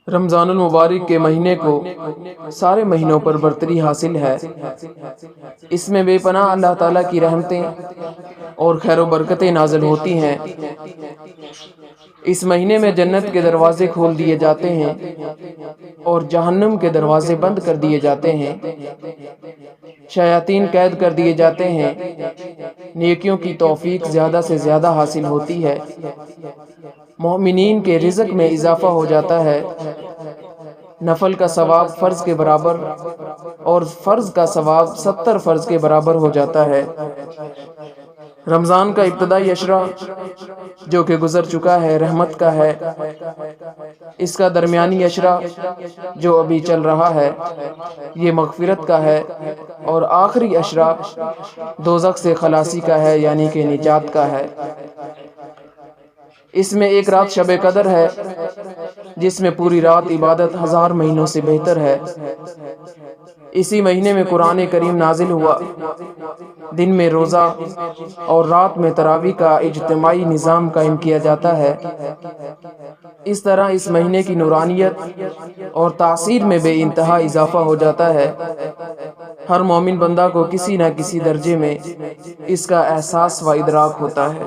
رمضان المبارک کے مہینے کو سارے مہینوں پر برتری حاصل ہے۔ اس میں بے پناہ اللہ تعالیٰ کی رحمتیں اور خیر و برکتیں نازل ہوتی ہیں۔ اس مہینے میں جنت کے دروازے کھول دیے جاتے ہیں اور جہنم کے دروازے بند کر دیے جاتے ہیں۔ شیاطین قید کر دیے جاتے ہیں۔ نیکیوں کی توفیق زیادہ سے زیادہ حاصل ہوتی ہے۔ مومنین کے رزق میں اضافہ ہو جاتا ہے۔ نفل کا ثواب فرض کے برابر اور فرض کا ثواب 70 فرض کے برابر ہو جاتا ہے۔ رمضان کا ابتدائی عشرہ جو کہ گزر چکا ہے رحمت کا ہے۔ اس کا درمیانی عشرہ جو ابھی چل رہا ہے یہ مغفرت کا ہے، اور آخری عشرہ دوزخ سے خلاصی کا ہے، یعنی کہ نجات کا ہے۔ اس میں ایک رات شب قدر ہے جس میں پوری رات عبادت 1000 مہینوں سے بہتر ہے۔ اسی مہینے میں قرآن کریم نازل ہوا۔ دن میں روزہ اور رات میں تراویح کا اجتماعی نظام قائم کیا جاتا ہے۔ اس طرح اس مہینے کی نورانیت اور تاثیر میں بے انتہا اضافہ ہو جاتا ہے۔ ہر مومن بندہ کو کسی نہ کسی درجے میں اس کا احساس و ادراک ہوتا ہے۔